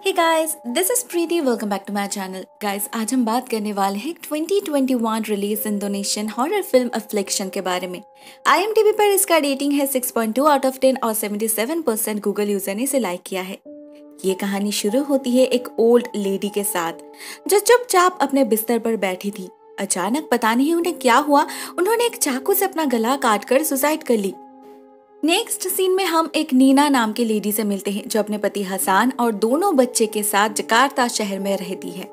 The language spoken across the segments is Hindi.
Hey guys, this is Preeti. Welcome back to my channel. Guys, आज हम बात करने वाले हैं 2021 release Indonesian horror film affliction के बारे में। IMDb पर इसका रेटिंग है 6.2 आउट ऑफ 10 और 77% गूगल यूजर ने इसे लाइक किया है। ये कहानी शुरू होती है एक ओल्ड लेडी के साथ जो चुपचाप अपने बिस्तर पर बैठी थी। अचानक पता नहीं उन्हें क्या हुआ, उन्होंने एक चाकू से अपना गला काटकर सुसाइड कर ली। नेक्स्ट सीन में हम एक नीना नाम की लेडी से मिलते हैं जो अपने पति हसान और दोनों बच्चे के साथ जकार्ता शहर में रहती है।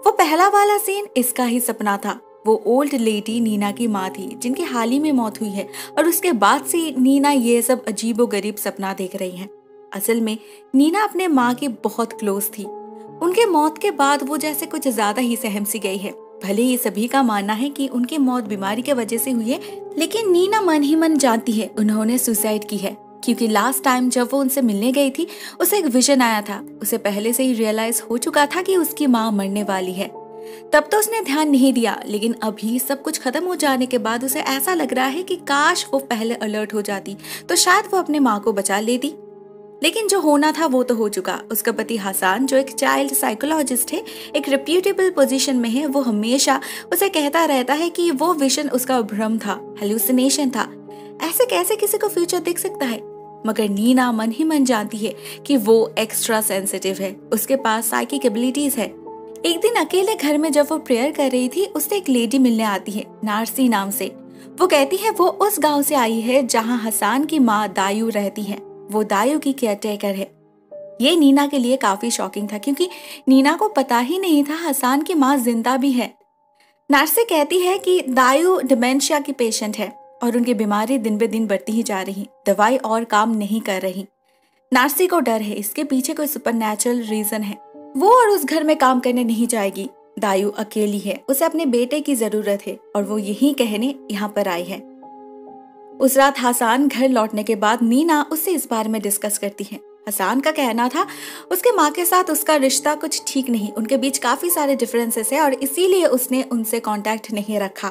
वो पहला वाला सीन इसका ही सपना था। वो ओल्ड लेडी नीना की माँ थी जिनकी हाल ही में मौत हुई है और उसके बाद से नीना ये सब अजीबोगरीब सपना देख रही है। असल में नीना अपने माँ की बहुत क्लोज थी। उनके मौत के बाद वो जैसे कुछ ज्यादा ही सहम सी गई है। भले ही सभी का मानना है कि उनकी मौत बीमारी की वजह से हुई है, लेकिन नीना मन ही मन जानती है उन्होंने सुसाइड की है, क्योंकि लास्ट टाइम जब वो उनसे मिलने गई थी उसे एक विजन आया था। उसे पहले से ही रियलाइज हो चुका था कि उसकी माँ मरने वाली है। तब तो उसने ध्यान नहीं दिया, लेकिन अभी सब कुछ खत्म हो जाने के बाद उसे ऐसा लग रहा है कि काश वो पहले अलर्ट हो जाती तो शायद वो अपने माँ को बचा लेती। लेकिन जो होना था वो तो हो चुका। उसका पति हसान, जो एक चाइल्ड साइकोलॉजिस्ट है, एक रिप्यूटेबल पोजीशन में है, वो हमेशा उसे कहता रहता है कि वो विजन उसका भ्रम था, हेलुसिनेशन था। ऐसे कैसे किसी को फ्यूचर दिख सकता है? मगर नीना मन ही मन जानती है कि वो एक्स्ट्रा सेंसिटिव है, उसके पास साइकिक एबिलिटीज है। एक दिन अकेले घर में जब वो प्रेयर कर रही थी, उससे एक लेडी मिलने आती है नारसी नाम से। वो कहती है वो उस गाँव से आई है जहाँ हसान की माँ दायू रहती है। वो दायू की केयरटेकर है। ये नीना के लिए काफी शॉकिंग था, क्योंकि नीना को पता ही नहीं था हसान की माँ जिंदा भी है। नार्से कहती है कि दायू डिमेंशिया की पेशेंट है और उनकी बीमारी दिन बे दिन बढ़ती ही जा रही, दवाई और काम नहीं कर रही। नार्सी को डर है इसके पीछे कोई सुपरनैचुरल रीजन है। वो और उस घर में काम करने नहीं जाएगी। दायू अकेली है, उसे अपने बेटे की जरूरत है और वो यही कहने यहाँ पर आई है। उस रात हसान घर लौटने के बाद नीना उससे इस बारे में डिस्कस करती है। हसान का कहना था उसके माँ के साथ उसका रिश्ता कुछ ठीक नहीं, उनके बीच काफी सारे डिफरेंसेस है और इसीलिए उसने उनसे कांटेक्ट नहीं रखा।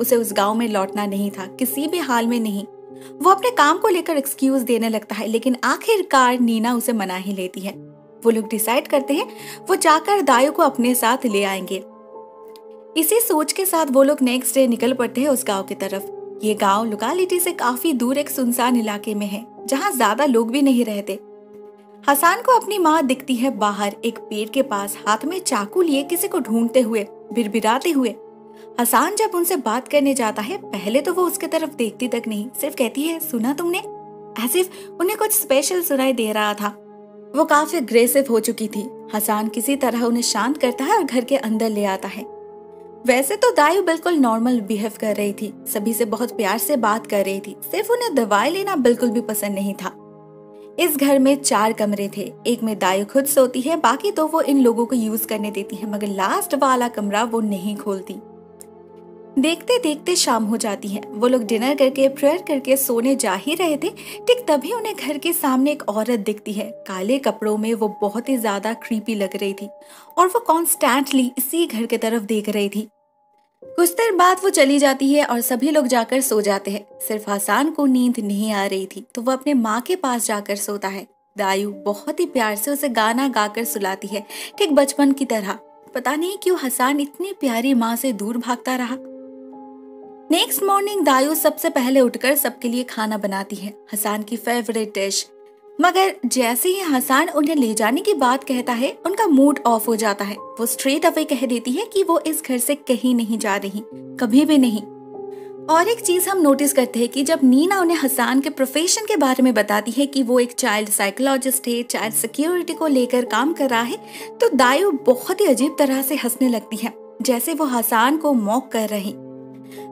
उसे उस गांव में लौटना नहीं था, किसी भी हाल में नहीं। वो अपने काम को लेकर एक्सक्यूज देने लगता है, लेकिन आखिरकार नीना उसे मना ही लेती है। वो लोग डिसाइड करते हैं वो जाकर दायू को अपने साथ ले आएंगे। इसी सोच के साथ वो लोग नेक्स्ट डे निकल पड़ते हैं उस गाँव की तरफ। ये गांव लोकेलिटी से काफी दूर एक सुनसान इलाके में है, जहां ज्यादा लोग भी नहीं रहते। हसान को अपनी माँ दिखती है बाहर एक पेड़ के पास, हाथ में चाकू लिए किसी को ढूंढते हुए, बिरबिराते हुए। हसान जब उनसे बात करने जाता है, पहले तो वो उसके तरफ देखती तक नहीं, सिर्फ कहती है सुना तुमने, एज़ इफ उन्हें कुछ स्पेशल सुनाई दे रहा था। वो काफी अग्रेसिव हो चुकी थी। हसान किसी तरह उन्हें शांत करता है और घर के अंदर ले आता है। वैसे तो दायू बिल्कुल नॉर्मल बिहेव कर रही थी, सभी से बहुत प्यार से बात कर रही थी, सिर्फ उन्हें दवाई लेना बिल्कुल भी पसंद नहीं था। इस घर में 4 कमरे थे, एक में दायू खुद सोती है, बाकी तो वो इन लोगों को यूज करने देती है, मगर लास्ट वाला कमरा वो नहीं खोलती। देखते देखते शाम हो जाती है। वो लोग डिनर करके प्रेयर करके सोने जा ही रहे थे, ठीक तभी उन्हें घर के सामने एक औरत दिखती है। काले कपड़ों में वो बहुत ही ज्यादा क्रीपी लग रही थी और वो कॉन्स्टेंटली इसी घर की तरफ देख रही थी। कुछ देर बाद वो चली जाती है और सभी लोग जाकर सो जाते हैं। सिर्फ हसान को नींद नहीं आ रही थी, तो वो अपने माँ के पास जाकर सोता है। दायू बहुत ही प्यार से उसे गाना गाकर सुलाती है, ठीक बचपन की तरह। पता नहीं क्यों हसान इतनी प्यारी माँ से दूर भागता रहा। नेक्स्ट मॉर्निंग दायू सबसे पहले उठकर सबके लिए खाना बनाती है, हसान की फेवरेट डिश। मगर जैसे ही हसान उन्हें ले जाने की बात कहता है, उनका मूड ऑफ हो जाता है। वो स्ट्रेट अवे कह देती है कि वो इस घर से कहीं नहीं जा रही, कभी भी नहीं। और एक चीज हम नोटिस करते हैं कि जब नीना उन्हें हसान के प्रोफेशन के बारे में बताती है कि वो एक चाइल्ड साइकोलॉजिस्ट है, चाइल्ड सिक्योरिटी को लेकर काम कर रहा है, तो दायू बहुत ही अजीब तरह से हंसने लगती है, जैसे वो हसान को मॉक कर रही।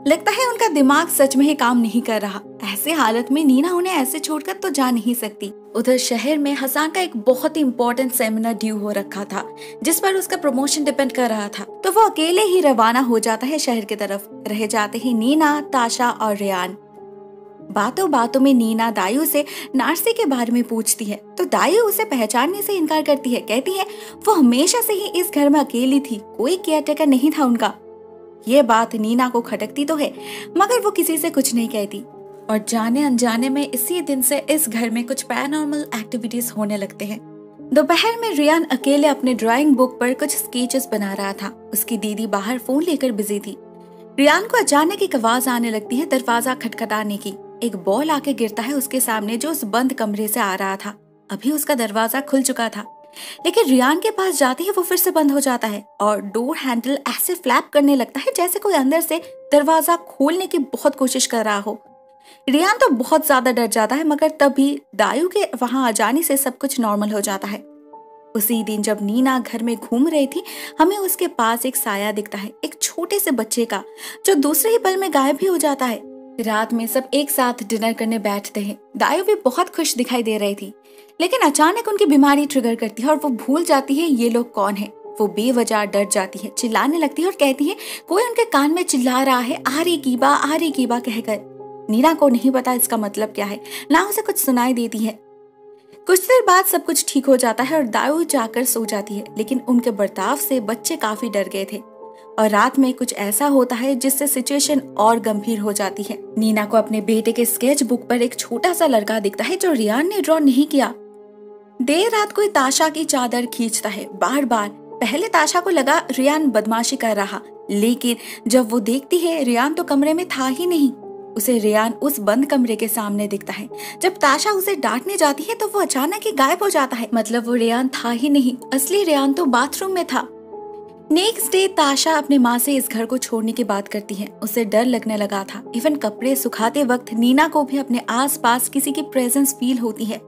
लगता है उनका दिमाग सच में ही काम नहीं कर रहा। ऐसे हालत में नीना उन्हें ऐसे छोड़कर तो जा नहीं सकती। उधर शहर में हसान का एक बहुत ही इम्पोर्टेंट सेमिनार ड्यू हो रखा था, जिस पर उसका प्रमोशन डिपेंड कर रहा था, तो वो अकेले ही रवाना हो जाता है शहर की तरफ। रह जाते हैं नीना, ताशा और रियान। बातों बातों में नीना दायू से नार्सी के बारे में पूछती है, तो दायू उसे पहचानने से इनकार करती है। कहती है वो हमेशा से ही इस घर में अकेली थी, कोई केयरटेकर नहीं था उनका। ये बात नीना को खटकती तो है, मगर वो किसी से कुछ नहीं कहती। और जाने अनजाने में इसी दिन से इस घर में कुछ पैरानॉर्मल एक्टिविटीज होने लगते हैं। दोपहर में रियान अकेले अपने ड्राइंग बुक पर कुछ स्केचेस बना रहा था। उसकी दीदी बाहर फोन लेकर बिजी थी। रियान को अचानक एक आवाज आने लगती है दरवाजा खटखटाने की। एक बॉल आके गिरता है उसके सामने जो उस बंद कमरे से आ रहा था। अभी उसका दरवाजा खुल चुका था, लेकिन रियान के पास जाते ही वो फिर से बंद हो जाता है और डोर हैंडल ऐसे फ्लैप करने लगता है जैसे कोई अंदर से दरवाजा खोलने की बहुत कोशिश कर रहा हो। रियान तो बहुत ज्यादा डर जाता है, मगर तभी दायू के वहां आ जाने से सब कुछ नॉर्मल हो जाता है। उसी दिन जब नीना घर में घूम रही थी, हमें उसके पास एक साया दिखता है, एक छोटे से बच्चे का, जो दूसरे ही पल में गायब भी हो जाता है। रात में सब एक साथ डिनर करने बैठते हैं। दायू भी बहुत खुश दिखाई दे रही थी, लेकिन अचानक उनकी बीमारी ट्रिगर करती है और वो भूल जाती है ये लोग कौन है। वो बेवजह डर जाती है, चिल्लाने लगती है और कहती है कोई उनके कान में चिल्ला रहा है, आरी कीबा कहकर। नीना को नहीं पता इसका मतलब क्या है, ना उसे कुछ सुनाई देती है। कुछ देर बाद सब कुछ ठीक हो जाता है और दायू जाकर सो जाती है, लेकिन उनके बर्ताव से बच्चे काफी डर गए थे और रात में कुछ ऐसा होता है जिससे सिचुएशन और गंभीर हो जाती है। नीना को अपने बेटे के स्केच बुक पर एक छोटा सा लड़का दिखता है जो रियान ने ड्रॉ नहीं किया। देर रात कोई ताशा की चादर खींचता है बार बार। पहले ताशा को लगा रियान बदमाशी कर रहा, लेकिन जब वो देखती है रियान तो कमरे में था ही नहीं। उसे रियान उस बंद कमरे के सामने दिखता है। जब ताशा उसे डांटने जाती है तो वो अचानक ही गायब हो जाता है। मतलब वो रियान था ही नहीं, असली रियान तो बाथरूम में था। नेक्स्ट डे ताशा अपने माँ से इस घर को छोड़ने की बात करती है। उसे डर लगने लगा था। इवन कपड़े सुखाते वक्त नीना को भी अपने आसपास किसी की प्रेजेंस फील होती है।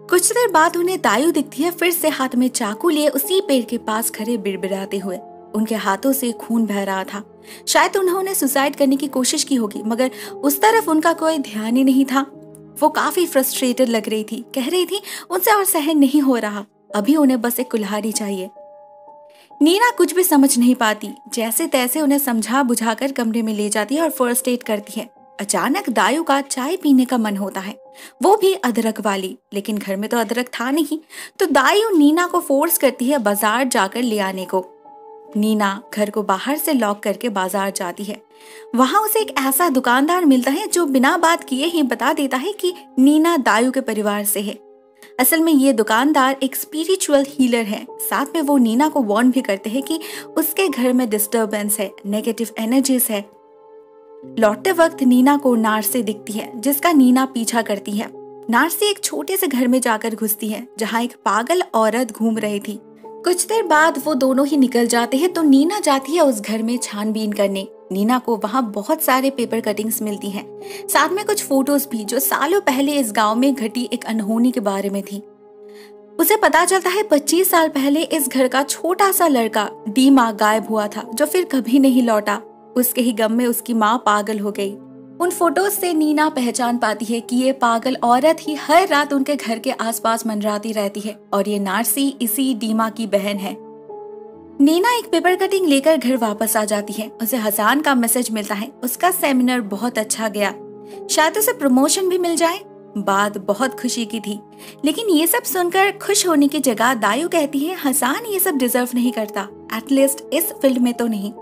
कुछ देर बाद उन्हें दायू दिखती है, फिर से हाथ में चाकू लिए उसी पेड़ के पास खड़े बिड़बिड़ाते हुए। उनके हाथों से खून बह रहा था। शायद उन्होंने सुसाइड करने की कोशिश की होगी, मगर उस तरफ उनका कोई ध्यान ही नहीं था। वो काफी फ्रस्ट्रेटेड लग रही थी, कह रही थी उनसे और सहन नहीं हो रहा, अभी उन्हें बस एक कुल्हाड़ी चाहिए। नीना कुछ भी समझ नहीं पाती, जैसे तैसे उन्हें समझा बुझाकर कमरे में ले जाती है और फर्स्ट एड करती है। अचानक दायू का चाय पीने का मन होता है, वो भी अदरक वाली, लेकिन घर में तो अदरक था नहीं। तो दायू नीना को फोर्स करती है बाजार जाकर ले आने को। नीना घर को बाहर से लॉक करके बाजार जाती है। वहां उसे एक ऐसा दुकानदार मिलता है जो बिना बात किए ही बता देता है कि नीना दायू के परिवार से है। असल में ये दुकानदार एक स्पिरिचुअल हीलर है। साथ में वो नीना को वार्न भी करते हैं कि उसके घर में डिस्टर्बेंस है, नेगेटिव एनर्जीज है। लौटते वक्त नीना को नारसी दिखती है, जिसका नीना पीछा करती है। नारसी एक छोटे से घर में जाकर घुसती है जहाँ एक पागल औरत घूम रही थी। कुछ देर बाद वो दोनों ही निकल जाते हैं तो नीना जाती है उस घर में छानबीन करने। नीना को वहाँ बहुत सारे पेपर कटिंग्स मिलती हैं, साथ में कुछ फोटोज भी जो सालों पहले इस गांव में घटी एक अनहोनी के बारे में थी। उसे पता चलता है 25 साल पहले इस घर का छोटा सा लड़का डीमा गायब हुआ था, जो फिर कभी नहीं लौटा। उसके ही गम में उसकी माँ पागल हो गई। उन फोटोज से नीना पहचान पाती है कि ये पागल औरत ही हर रात उनके घर के आसपास मंडराती रहती है और ये नारसी इसी डीमा की बहन है। नीना एक पेपर कटिंग लेकर घर वापस आ जाती है। उसे हसान का मैसेज मिलता है, उसका सेमिनार बहुत अच्छा गया, शायद उसे प्रमोशन भी मिल जाए। बात बहुत खुशी की थी, लेकिन ये सब सुनकर खुश होने की जगह दायू कहती है हसान ये सब डिजर्व नहीं करता, एटलीस्ट इस फील्ड में तो नहीं।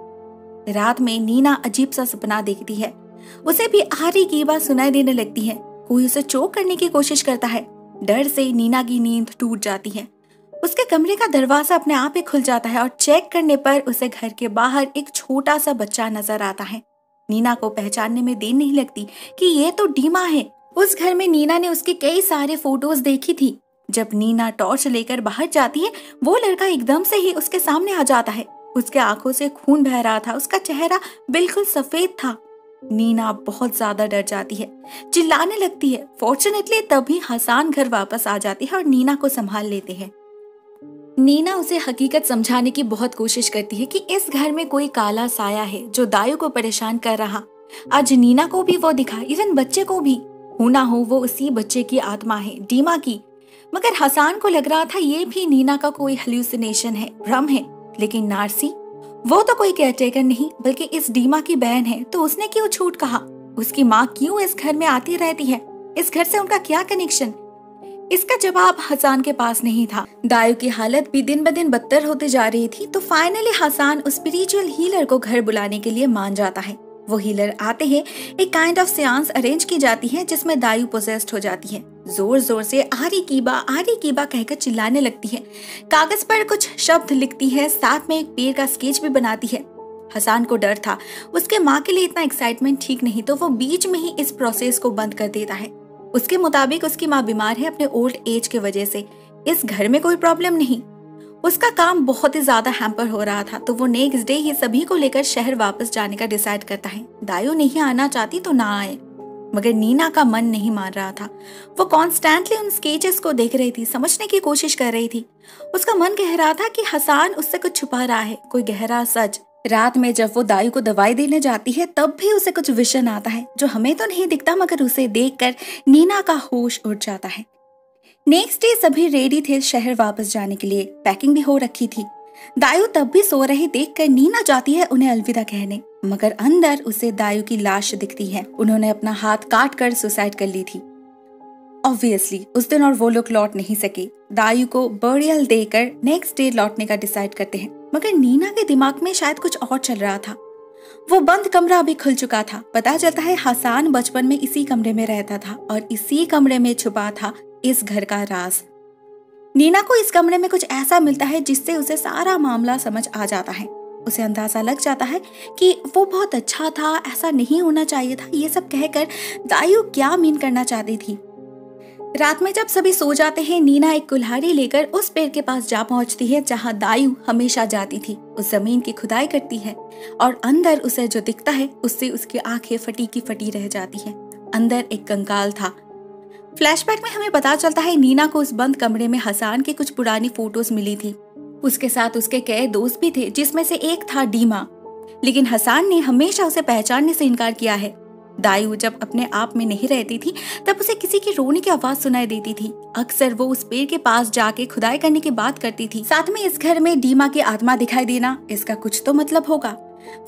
रात में नीना अजीब सा सपना देखती है। उसे भी आरी की बात सुनाई देने लगती है। कोई उसे चोक करने की कोशिश करता है। डर से नीना की नींद टूट जाती है। उसके कमरे का दरवाजा अपने आप ही खुल जाता है और चेक करने पर उसे घर के बाहर एक छोटा सा बच्चा नजर आता है। नीना को पहचानने में देर नहीं लगती कि ये तो डीमा है। उस घर में नीना ने उसके कई सारे फोटोज देखी थी। जब नीना टॉर्च लेकर बाहर जाती है, वो लड़का एकदम से ही उसके सामने आ जाता है। उसके आंखों से खून बह रहा था, उसका चेहरा बिल्कुल सफेद था। नीना बहुत ज्यादा डर जाती है, चिल्लाने लगती है। फॉर्चुनेटली तभी हसान घर वापस आ जाती है और नीना को संभाल लेते हैं। नीना उसे हकीकत समझाने की बहुत कोशिश करती है कि इस घर में कोई काला साया है जो दायू को परेशान कर रहा। आज नीना को भी वो दिखा, इवन बच्चे को भी। हो ना हो वो उसी बच्चे की आत्मा है, डीमा की। मगर हसान को लग रहा था ये भी नीना का कोई हेल्यूसिनेशन है, भ्रम है। लेकिन नारसी, वो तो कोई केयरटेकर नहीं बल्कि इस डीमा की बहन है, तो उसने क्यों झूठ कहा? उसकी माँ क्यों इस घर में आती रहती है? इस घर से उनका क्या कनेक्शन? इसका जवाब हसान के पास नहीं था। दायू की हालत भी दिन ब दिन बदतर होती जा रही थी, तो फाइनली हसान उस स्पिरिचुअल हीलर को घर बुलाने के लिए मान जाता है। वो हीलर आते हैं, एक काइंड ऑफ सेंस अरेंज की जाती है जिसमें दायु पोजेस्ड हो जाती है। जोर जोर से आरी कीबा कहकर चिल्लाने लगती है। कागज पर कुछ शब्द लिखती है, साथ में एक पेड़ का स्केच भी बनाती है। हसान को डर था उसके माँ के लिए इतना एक्साइटमेंट ठीक नहीं, तो वो बीच में ही इस प्रोसेस को बंद कर देता है। उसके मुताबिक उसकी माँ बीमार है अपने ओल्ड एज की वजह से, इस घर में कोई प्रॉब्लम नहीं। उसका काम बहुत ही ज्यादा हैम्पर हो रहा था, तो वो नेक्स्ट डे ही सभी को लेकर शहर वापस जाने का डिसाइड करता है। दायु नहीं आना चाहती तो ना आए, मगर नीना का मन नहीं मान रहा था। वो कॉन्स्टेंटली उन स्केचेस को देख रही थी, समझने की कोशिश कर रही थी। उसका मन कह रहा था कि हसान उससे कुछ छुपा रहा है, कोई गहरा सच। रात में जब वो दायु को दवाई देने जाती है तब भी उसे कुछ विजन आता है जो हमें तो नहीं दिखता, मगर उसे देखकर नीना का होश उड़ जाता है। नेक्स्ट डे सभी रेडी थे शहर वापस जाने के लिए, पैकिंग भी हो रखी थी। दायु तब भी सो रहे देखकर नीना जाती है उन्हें अलविदा कहने, मगर अंदर उसे दायु की लाश दिखती है। उन्होंने अपना हाथ काट कर सुसाइड कर ली थी। ऑब्वियसली उस दिन और वो लोग लौट नहीं सके। दायु को बरियल देकर नेक्स्ट डे लौटने का डिसाइड करते हैं, मगर नीना के दिमाग में शायद कुछ और चल रहा था। वो बंद कमरा अभी खुल चुका था। पता चलता है हसान बचपन में इसी कमरे में रहता था और इसी कमरे में छुपा था इस घर का राज। नीना को इस कमरे में कुछ ऐसा मिलता है जिससे उसे सारा मामला समझ आ जाता है। उसे अंदाजा लग जाता है कि वो बहुत अच्छा था, ऐसा नहीं होना चाहिए था। ये सब कहकर दायु क्या मीन करना चाहती थी। रात में जब सभी सो जाते हैं, नीना एक कुल्हाड़ी लेकर उस पेड़ के पास जा पहुंचती है जहां दायु हमेशा जाती थी। उस जमीन की खुदाई करती है और अंदर उसे जो दिखता है उससे उसकी आंखें फटी की फटी रह जाती है। अंदर एक कंकाल था। फ्लैशबैक में हमें पता चलता है नीना को उस बंद कमरे में हसान की कुछ पुरानी फोटोज मिली थी। उसके साथ उसके कई दोस्त भी थे, जिसमें से एक था डीमा, लेकिन हसान ने हमेशा उसे पहचानने से इनकार किया है। दायु जब अपने आप में नहीं रहती थी तब उसे किसी की रोने की आवाज सुनाई देती थी। अक्सर वो उस पेड़ के पास जाके खुदाई करने की बात करती थी। साथ में इस घर में डीमा की आत्मा दिखाई देना, इसका कुछ तो मतलब होगा।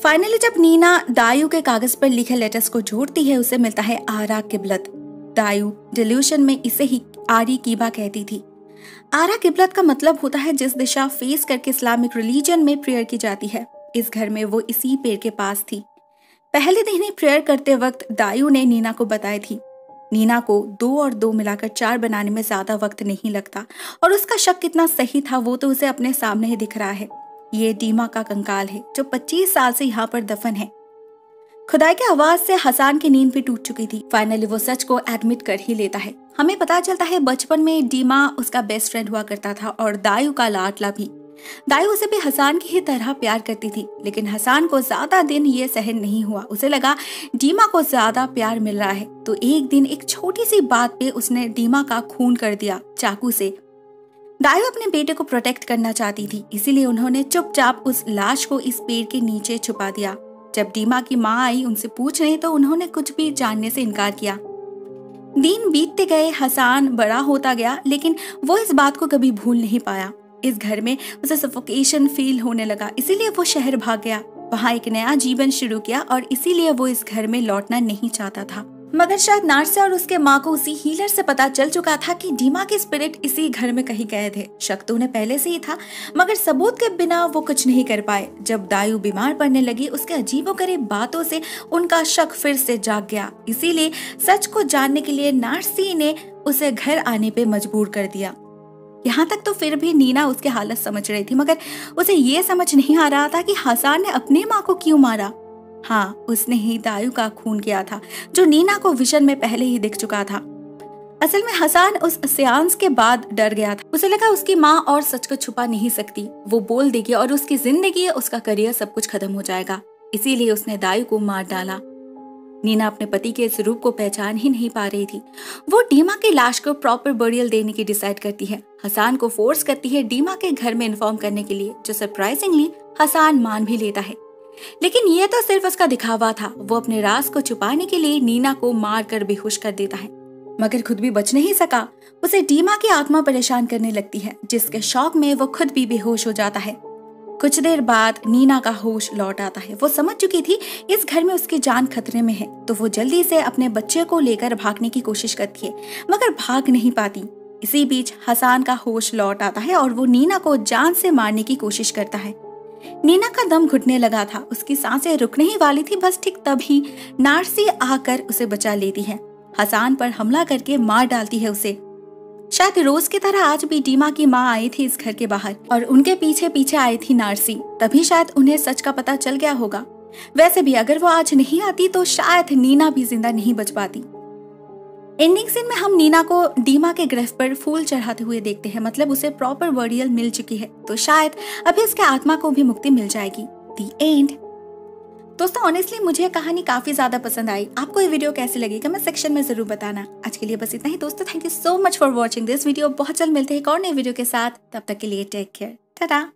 फाइनली जब नीना दायु के कागज पर लिखे लेटर्स को जोड़ती है, उसे मिलता है आरा किबलत। दायु डिल्यूशन में इसे ही आरी कीबा कहती थी। आरा किबलत का मतलब होता है जिस दिशा फेस करके इस्लामिक रिलीजन में प्रेयर की जाती है। इस घर में वो इसी पेड़ के पास थी। पहले दिन ही प्रेयर करते वक्त दायु ने नीना को बताई थी। नीना को 2 और 2 मिलाकर 4 बनाने में ज्यादा वक्त नहीं लगता, और उसका शक कितना सही था वो तो उसे अपने सामने ही दिख रहा है। ये डीमा का कंकाल है जो 25 साल से यहाँ पर दफन है। खुदाई की आवाज से हसान की नींद भी टूट चुकी थी। फाइनली वो सच को एडमिट कर ही लेता है। हमें पता चलता है बचपन में डीमा उसका बेस्ट फ्रेंड हुआ करता था और दायु का लाडला भी। दायु उसे भी हसान की ही तरह प्यार करती थी, लेकिन हसान को ज्यादा दिन ये सहन नहीं हुआ। उसे लगा डीमा को ज्यादा प्यार मिल रहा है, तो एक दिन एक छोटी सी बात पे उसने डीमा का खून कर दिया चाकू से। दायु अपने बेटे को प्रोटेक्ट करना चाहती थी, इसीलिए उन्होंने चुपचाप उस लाश को इस पेड़ के नीचे छुपा दिया। जब डीमा की माँ आई उनसे पूछने, तो उन्होंने कुछ भी जानने से इनकार किया। दिन बीतते गए, हसान बड़ा होता गया, लेकिन वो इस बात को कभी भूल नहीं पाया। इस घर में उसे सफोकेशन फील होने लगा, इसीलिए वो शहर भाग गया। वहाँ एक नया जीवन शुरू किया और इसीलिए वो इस घर में लौटना नहीं चाहता था। मगर शायद नार्से और उसके माँ को उसी हीलर से पता चल चुका था कि डीमा के स्पिरिट इसी घर में कहीं गए थे। शक तो उन्हें पहले से ही था, मगर सबूत के बिना वो कुछ नहीं कर पाए। जब दायु बीमार पड़ने लगी, उसके अजीबोगरीब बातों से उनका शक फिर से जाग गया। इसीलिए सच को जानने के लिए नार्सी ने उसे घर आने पे मजबूर कर दिया। यहाँ तक तो फिर भी नीना उसकी हालत समझ रही थी, मगर उसे ये समझ नहीं आ रहा था कि हसान ने अपनी माँ को क्यों मारा। हाँ, उसने ही दायु का खून किया था, जो नीना को विजन में पहले ही दिख चुका था। असल में हसान उस सेंस के बाद डर गया था। उसे लगा उसकी माँ और सच को छुपा नहीं सकती, वो बोल देगी और उसकी जिंदगी, उसका करियर, सब कुछ खत्म हो जाएगा। इसीलिए उसने दायु को मार डाला। नीना अपने पति के इस रूप को पहचान ही नहीं पा रही थी। वो डीमा की लाश को प्रॉपर बरियल देने की डिसाइड करती है। हसान को फोर्स करती है डीमा के घर में इन्फॉर्म करने के लिए, जो सरप्राइजिंगली हसान मान भी लेता है। लेकिन ये तो सिर्फ उसका दिखावा था। वो अपने राज को छुपाने के लिए नीना को मार कर बेहोश कर देता है, मगर खुद भी बच नहीं सका। उसे डीमा की आत्मा परेशान करने लगती है, जिसके शौक में वो खुद भी बेहोश हो जाता है। कुछ देर बाद नीना का होश लौट आता है। वो समझ चुकी थी इस घर में उसकी जान खतरे में है, तो वो जल्दी से अपने बच्चे को लेकर भागने की कोशिश करती है, मगर भाग नहीं पाती। इसी बीच हसान का होश लौट आता है और वो नीना को जान से मारने की कोशिश करता है। नीना का दम घुटने लगा था, उसकी सांसें रुकने ही वाली थी। बस ठीक तभी नार्सी आकर उसे बचा लेती है, हसान पर हमला करके मार डालती है उसे। शायद रोज की तरह आज भी डीमा की माँ आई थी इस घर के बाहर और उनके पीछे पीछे आई थी नार्सी। तभी शायद उन्हें सच का पता चल गया होगा। वैसे भी अगर वो आज नहीं आती तो शायद नीना भी जिंदा नहीं बच पाती। एंडिंग सीन में हम नीना को डीमा के ग्रह पर फूल चढ़ाते हुए देखते हैं, मतलब उसे प्रॉपर बरियल मिल चुकी है, तो शायद अभी इसके आत्मा को भी मुक्ति मिल जाएगी। दी एंड। दोस्तों ऑनेस्टली मुझे कहानी काफी ज्यादा पसंद आई। आपको ये वीडियो कैसी लगी कमेंट सेक्शन में जरूर बताना। आज के लिए बस इतना ही दोस्तों, thank you so much for watching this video. बहुत जल्द मिलते हैं एक और नए वीडियो के साथ, तब तक के लिए टेक केयर, टाटा।